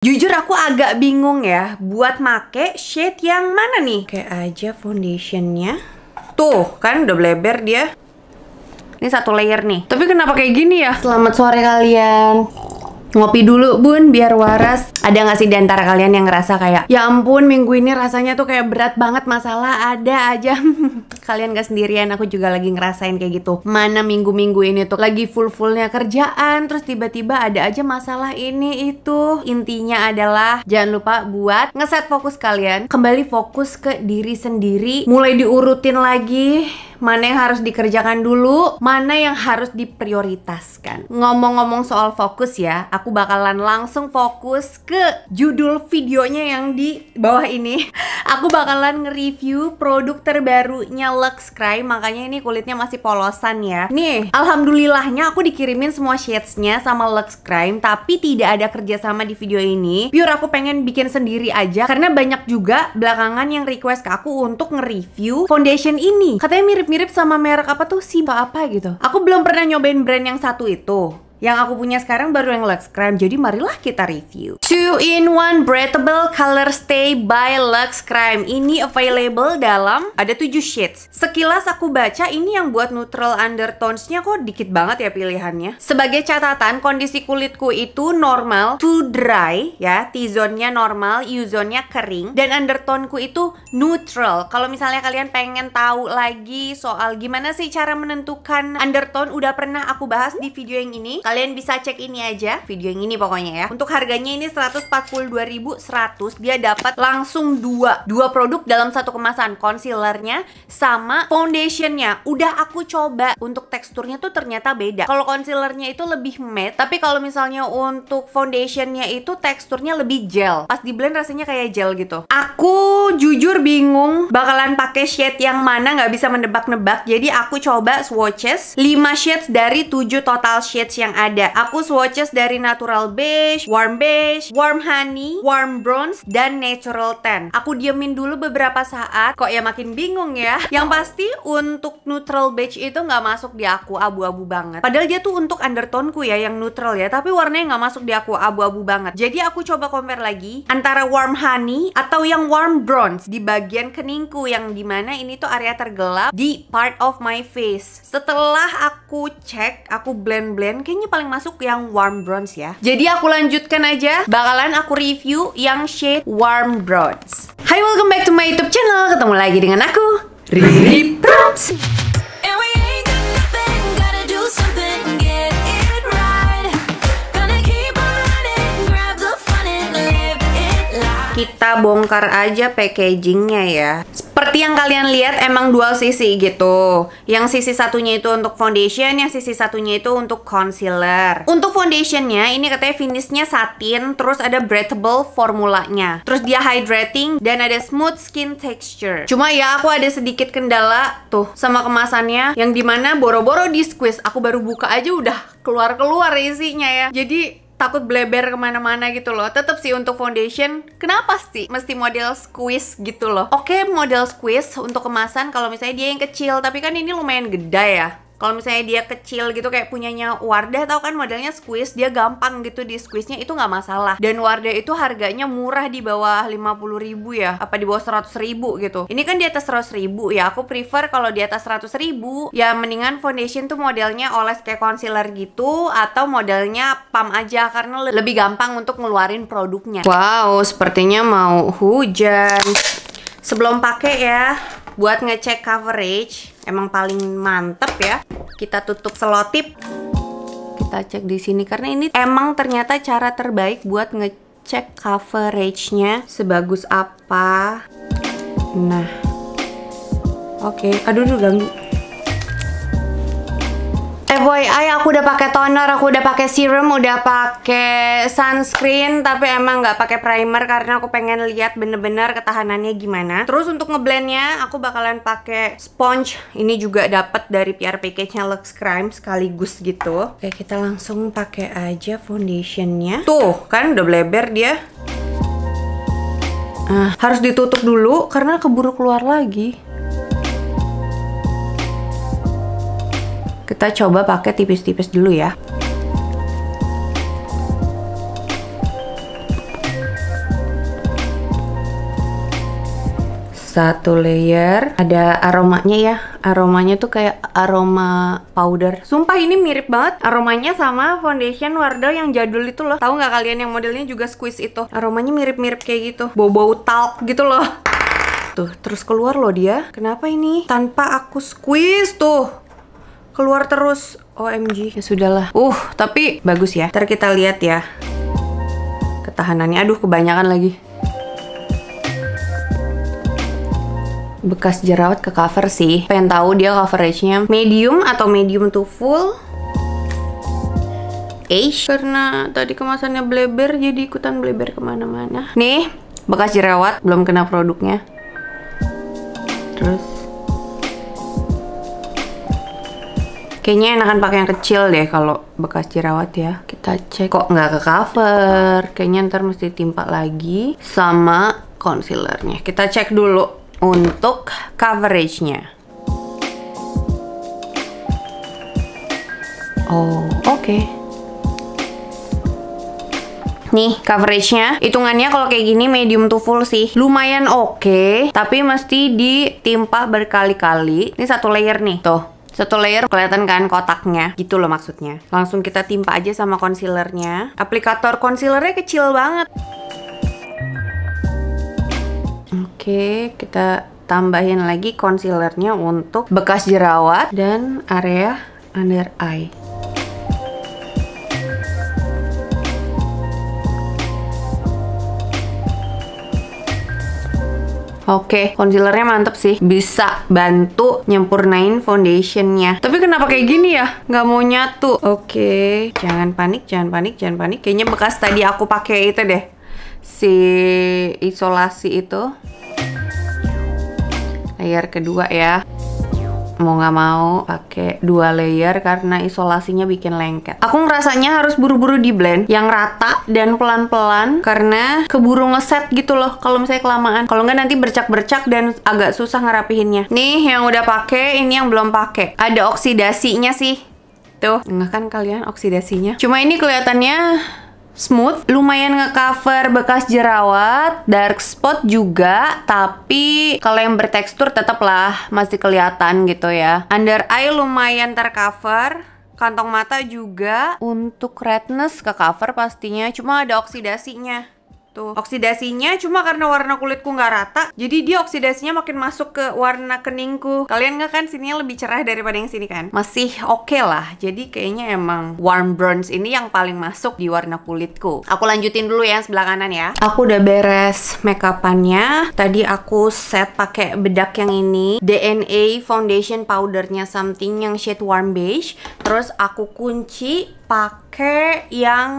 Jujur aku agak bingung ya buat make shade yang mana nih. Kayak aja foundationnya. Tuh kan udah bleber dia. Ini satu layer nih. Tapi kenapa kayak gini ya? Selamat sore kalian. Ngopi dulu bun biar waras. Ada gak sih diantara kalian yang ngerasa kayak ya ampun minggu ini rasanya tuh kayak berat banget masalah ada aja. Kalian gak sendirian, aku juga lagi ngerasain kayak gitu. Mana minggu-minggu ini tuh lagi full-fullnya kerjaan, terus tiba-tiba ada aja masalah ini itu. Intinya adalah jangan lupa buat ngeset fokus kalian, kembali fokus ke diri sendiri. Mulai diurutin lagi mana yang harus dikerjakan dulu, mana yang harus diprioritaskan. Ngomong-ngomong soal fokus ya, aku bakalan langsung fokus ke judul videonya yang di bawah ini. Aku bakalan nge-review produk terbarunya Luxe Crime, makanya ini kulitnya masih polosan ya. Nih, alhamdulillahnya aku dikirimin semua shades-nya sama Luxe Crime, tapi tidak ada kerjasama di video ini. Pure aku pengen bikin sendiri aja, karena banyak juga belakangan yang request ke aku untuk nge-review foundation ini. Katanya mirip-mirip sama merek apa tuh, Simba apa gitu. Aku belum pernah nyobain brand yang satu itu. Yang aku punya sekarang baru yang Luxe Crime, jadi marilah kita review. 2-in-1 Breathable Color Stay by Luxe Crime. Ini available dalam ada 7 shades. Sekilas aku baca ini yang buat neutral undertones-nya kok dikit banget ya pilihannya. Sebagai catatan, kondisi kulitku itu normal to dry ya. T-zone-nya normal, U-zone-nya kering, dan undertone-ku itu neutral. Kalau misalnya kalian pengen tahu lagi soal gimana sih cara menentukan undertone, udah pernah aku bahas di video yang ini. Kalian bisa cek ini aja, video yang ini pokoknya ya. Untuk harganya ini 142.100, dia dapat langsung dua produk dalam satu kemasan, concealernya sama foundationnya. Udah aku coba, untuk teksturnya tuh ternyata beda. Kalau concealernya itu lebih matte, tapi kalau misalnya untuk foundationnya itu teksturnya lebih gel. Pas di blend rasanya kayak gel gitu. Aku jujur bingung bakalan pakai shade yang mana, nggak bisa menebak-nebak. Jadi aku coba swatches 5 shades dari 7 total shades yang ada. Aku swatches dari natural beige, warm honey, warm bronze, dan natural tan. Aku diemin dulu beberapa saat. Kok ya makin bingung ya. Yang pasti untuk neutral beige itu nggak masuk di aku, abu-abu banget. Padahal dia tuh untuk undertone-ku ya yang neutral ya, tapi warnanya nggak masuk di aku, abu-abu banget. Jadi aku coba compare lagi antara warm honey atau yang warm bronze di bagian keningku, yang dimana ini tuh area tergelap di part of my face. Setelah aku cek, aku blend-blend, kayaknya paling masuk yang warm bronze ya. Jadi aku lanjutkan aja, bakalan aku review yang shade warm bronze. Hai, welcome back to my YouTube channel. Ketemu lagi dengan aku, Riri Prats. Kita bongkar aja packagingnya ya. Seperti yang kalian lihat, emang dual sisi gitu. Yang sisi satunya itu untuk foundation, yang sisi satunya itu untuk concealer. Untuk foundationnya, ini katanya finishnya satin, terus ada breathable formulanya. Terus dia hydrating dan ada smooth skin texture. Cuma ya aku ada sedikit kendala tuh sama kemasannya, yang dimana boro-boro di squeeze. Aku baru buka aja udah keluar-keluar isinya ya. Jadi takut bleber kemana-mana gitu loh. Tetap sih untuk foundation, kenapa sih mesti model squeeze gitu loh? Oke, model squeeze untuk kemasan kalau misalnya dia yang kecil, tapi kan ini lumayan gede ya. Kalau misalnya dia kecil gitu kayak punyanya Wardah, tau kan modelnya squeeze, dia gampang gitu di squeeze-nya, itu nggak masalah. Dan Wardah itu harganya murah, di bawah 50.000 ya, apa di bawah 100.000 gitu. Ini kan di atas 100.000 ya, aku prefer kalau di atas 100.000 ya mendingan foundation tuh modelnya oles kayak concealer gitu, atau modelnya pump aja, karena lebih gampang untuk ngeluarin produknya. Wow, sepertinya mau hujan. Sebelum pakai ya, buat ngecek coverage, emang paling mantep ya, kita tutup selotip. Kita cek di sini karena ini emang ternyata cara terbaik buat ngecek coveragenya sebagus apa. Nah, oke. Aduh, ganggu. FYI, aku udah pakai toner, aku udah pakai serum, udah pakai sunscreen, tapi emang nggak pakai primer karena aku pengen lihat bener-bener ketahanannya gimana. Terus untuk ngeblendnya, aku bakalan pakai sponge. Ini juga dapat dari PR package-nya Luxe Crime sekaligus gitu. Oke, kita langsung pakai aja foundationnya. Tuh kan udah bleber dia. Harus ditutup dulu karena keburu keluar lagi. Kita coba pakai tipis-tipis dulu ya. Satu layer, ada aromanya ya. Aromanya tuh kayak aroma powder. Sumpah ini mirip banget aromanya sama foundation Wardah yang jadul itu loh. Tahu nggak kalian yang modelnya juga squeeze itu? Aromanya mirip-mirip kayak gitu. Bau-bau talc gitu loh. Tuh, terus keluar loh dia. Kenapa ini? Tanpa aku squeeze tuh. Keluar terus. OMG. Ya sudahlah. Tapi bagus ya. Ntar kita lihat ya. Ketahanannya. Aduh, kebanyakan lagi. Bekas jerawat ke cover sih. Pengen tahu dia coveragenya medium atau medium to full. Karena tadi kemasannya bleber, jadi ikutan bleber kemana-mana. Nih, bekas jerawat, belum kena produknya. Terus kayaknya enakan pakai yang kecil deh kalau bekas jerawat ya. Kita cek. Kok nggak ke cover? Kayaknya ntar mesti timpa lagi sama concealernya. Kita cek dulu untuk coveragenya. Oke. Nih coveragenya, hitungannya kalau kayak gini medium to full sih. Lumayan oke, tapi mesti ditimpa berkali-kali. Ini satu layer nih, tuh. Satu layer kelihatan kan kotaknya, gitu loh maksudnya. Langsung kita timpa aja sama concealernya. Aplikator concealernya kecil banget. Oke, kita tambahin lagi concealernya untuk bekas jerawat dan area under eye. Oke, concealernya mantep sih. Bisa bantu nyempurnain foundationnya. Tapi kenapa kayak gini ya? Nggak mau nyatu. Oke, jangan panik, jangan panik, jangan panik. Kayaknya bekas tadi aku pakai itu deh. Si isolasi itu. Layer kedua ya. Mau nggak mau pakai 2 layer karena isolasinya bikin lengket. Aku ngerasanya harus buru-buru di blend yang rata dan pelan-pelan karena keburu ngeset gitu loh kalau misalnya kelamaan. Kalau nggak nanti bercak-bercak dan agak susah ngerapihinnya. Nih yang udah pakai, ini yang belum pakai. Ada oksidasinya sih. Tuh, nggak kan kalian oksidasinya? Cuma ini kelihatannya smooth, lumayan ngecover bekas jerawat, dark spot juga, tapi kalau yang bertekstur tetaplah masih kelihatan gitu ya. Under eye lumayan tercover, kantong mata juga. Untuk redness ke cover pastinya, cuma ada oksidasinya. Tuh, oksidasinya cuma karena warna kulitku nggak rata, jadi dia oksidasinya makin masuk ke warna keningku. Kalian nggak kan sininya lebih cerah daripada yang sini kan? Masih oke lah. Jadi kayaknya emang warm bronze ini yang paling masuk di warna kulitku. Aku lanjutin dulu ya yang sebelah kanan ya. Aku udah beres makeupannya. Tadi aku set pakai bedak yang ini, DNA foundation powdernya something yang shade warm beige. Terus aku kunci pakai yang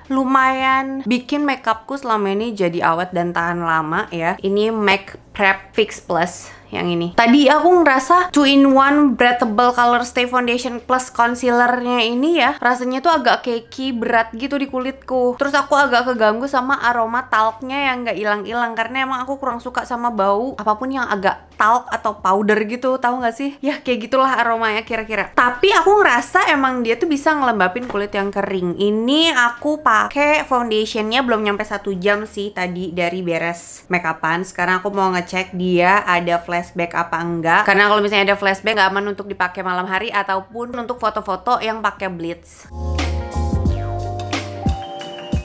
lumayan bikin makeupku selama ini jadi awet dan tahan lama ya. Ini MAC Prep Fix Plus yang ini. Tadi aku ngerasa 2-in-1 breathable color stay foundation plus concealernya ini ya, rasanya tuh agak cakey, berat gitu di kulitku. Terus aku agak keganggu sama aroma talcnya yang nggak hilang-hilang karena emang aku kurang suka sama bau apapun yang agak talc atau powder gitu, tahu nggak sih? Ya kayak gitulah aromanya kira-kira. Tapi aku ngerasa emang dia tuh bisa ngelembapin kulit yang kering. Ini aku pakai foundationnya belum nyampe 1 jam sih tadi dari beres makeupan. Sekarang aku mau ngecek dia ada flashback apa enggak, karena kalau misalnya ada flashback nggak aman untuk dipakai malam hari ataupun untuk foto-foto yang pakai bleach.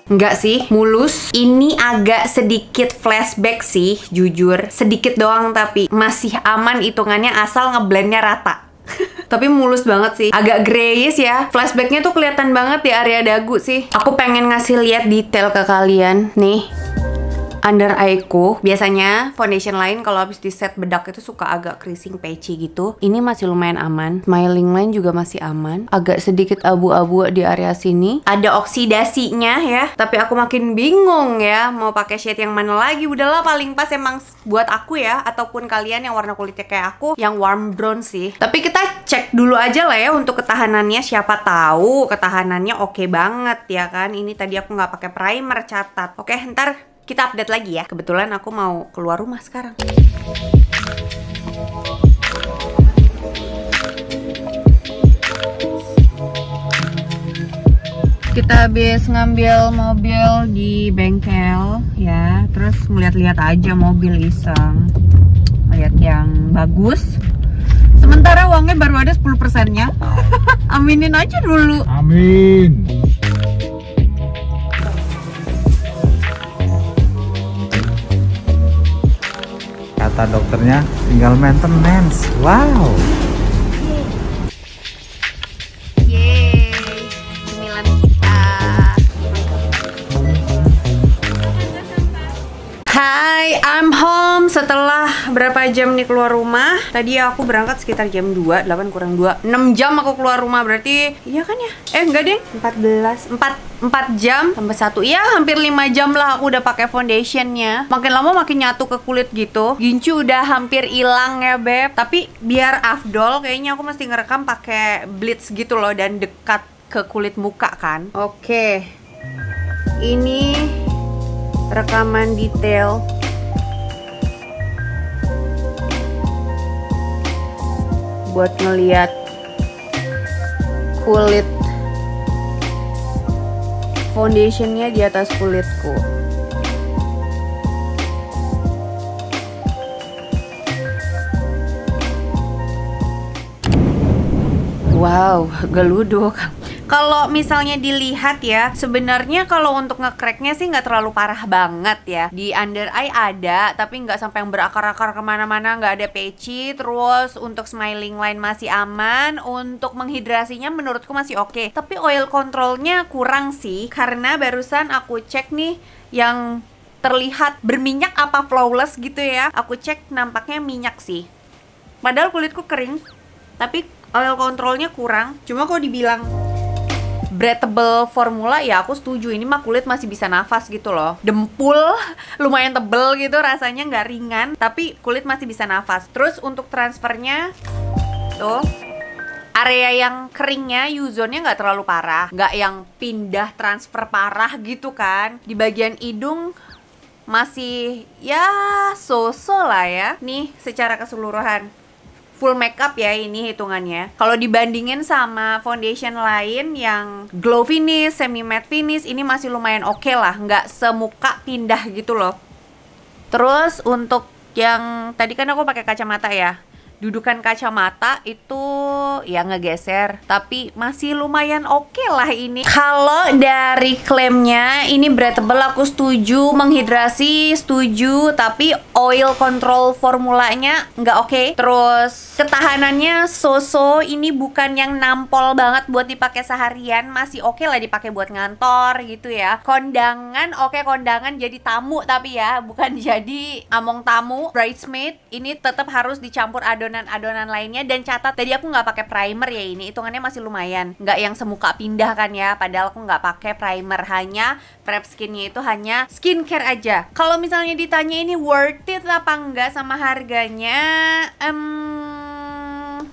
Enggak sih, mulus. Ini agak sedikit flashback sih, jujur. Sedikit doang tapi masih aman hitungannya asal ngeblendnya rata. Tapi mulus banget sih, agak grayish ya. Flashbacknya tuh kelihatan banget di area dagu sih. Aku pengen ngasih lihat detail ke kalian. Nih, under eye-ku, biasanya foundation lain kalau habis di set bedak itu suka agak creasing patchy gitu. Ini masih lumayan aman. Smiling line juga masih aman. Agak sedikit abu-abu di area sini. Ada oksidasinya ya. Tapi aku makin bingung ya mau pakai shade yang mana lagi. Udahlah paling pas emang buat aku ya, ataupun kalian yang warna kulitnya kayak aku yang warm brown sih. Tapi kita cek dulu aja lah ya untuk ketahanannya. Siapa tahu ketahanannya oke banget ya kan. Ini tadi aku nggak pakai primer, catat. Oke, ntar kita update lagi ya. Kebetulan aku mau keluar rumah sekarang. Kita habis ngambil mobil di bengkel ya. Terus males ngeliat-liat aja mobil iseng. Lihat yang bagus. Sementara uangnya baru ada 10%-nya. Aminin aja dulu. Amin. Kata dokternya tinggal maintenance. Wow. Yeay, cemilan kita. Hai, I'm home setelah berapa jam nih keluar rumah. Tadi aku berangkat sekitar jam 2, 8 kurang 2 6 jam aku keluar rumah, berarti iya kan ya? Enggak deh, 4 jam tambah 1, ya hampir 5 jam lah aku udah pakai foundationnya. Makin lama makin nyatu ke kulit gitu. Gincu udah hampir hilang ya beb. Tapi biar afdol kayaknya aku mesti ngerekam pakai blitz gitu loh, dan dekat ke kulit muka kan. Oke, ini rekaman detail buat ngeliat kulit foundationnya di atas kulitku. Wow, geluduk. Kalau misalnya dilihat ya, sebenarnya kalau untuk nge-cracknya sih nggak terlalu parah banget ya. Di under eye ada, tapi nggak sampai yang berakar-akar kemana-mana, nggak ada patchy. Terus untuk smiling line masih aman. Untuk menghidrasinya menurutku masih oke. Tapi oil controlnya kurang sih, karena barusan aku cek nih yang terlihat berminyak apa flawless gitu ya. Aku cek nampaknya minyak sih. Padahal kulitku kering, tapi oil controlnya kurang. Cuma kok dibilang breathable formula, ya aku setuju. Ini mah kulit masih bisa nafas gitu loh. Dempul lumayan tebel gitu, rasanya nggak ringan, tapi kulit masih bisa nafas. Terus untuk transfernya tuh, area yang keringnya U-zone-nya nggak terlalu parah, nggak yang pindah transfer parah gitu kan. Di bagian hidung masih ya so-so lah ya. Nih secara keseluruhan full makeup ya ini hitungannya. Kalau dibandingin sama foundation lain yang glow finish, semi matte finish, ini masih lumayan oke lah, nggak semuka pindah gitu loh. Terus untuk yang tadi kan aku pakai kacamata ya, dudukan kacamata itu ya ngegeser, tapi masih lumayan oke lah ini. Kalau dari klaimnya ini breathable aku setuju, menghidrasi setuju, tapi oil control formulanya nggak oke. Terus ketahanannya so-so, ini bukan yang nampol banget buat dipakai seharian, masih oke lah dipakai buat ngantor gitu ya. Kondangan oke, kondangan jadi tamu tapi ya, bukan jadi among tamu. Bridesmaid ini tetap harus dicampur adonan lainnya. Dan catat tadi aku nggak pakai primer ya, ini hitungannya masih lumayan, nggak yang semuka pindah kan ya, padahal aku nggak pakai primer, hanya prep skinnya itu hanya skincare aja. Kalau misalnya ditanya ini worth it apa enggak sama harganya, 50-50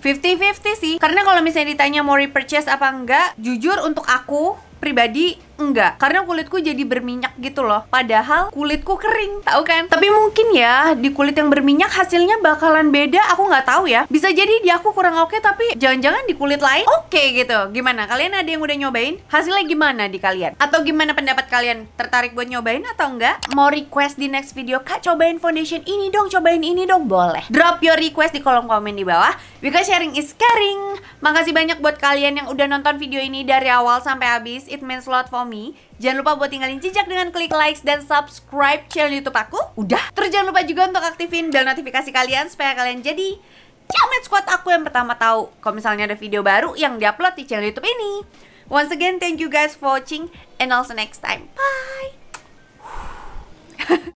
sih. Karena kalau misalnya ditanya mau repurchase apa enggak, jujur untuk aku pribadi enggak, karena kulitku jadi berminyak gitu loh, padahal kulitku kering, tahu kan? Tapi mungkin ya di kulit yang berminyak hasilnya bakalan beda, aku nggak tahu ya. Bisa jadi di aku kurang oke, tapi jangan-jangan di kulit lain oke gitu. Gimana? Kalian ada yang udah nyobain? Hasilnya gimana di kalian? Atau gimana pendapat kalian? Tertarik buat nyobain atau enggak? Mau request di next video, Kak cobain foundation ini dong, cobain ini dong, boleh. Drop your request di kolom komen di bawah, because sharing is caring. Makasih banyak buat kalian yang udah nonton video ini dari awal sampai habis, it means a lot for me. Jangan lupa buat tinggalin jejak dengan klik likes dan subscribe channel YouTube aku. Udah. Terus jangan lupa juga untuk aktifin bel notifikasi kalian supaya kalian jadi Jamet Squad aku yang pertama tahu kalau misalnya ada video baru yang diupload di channel YouTube ini. Once again, thank you guys for watching and also next time. Bye.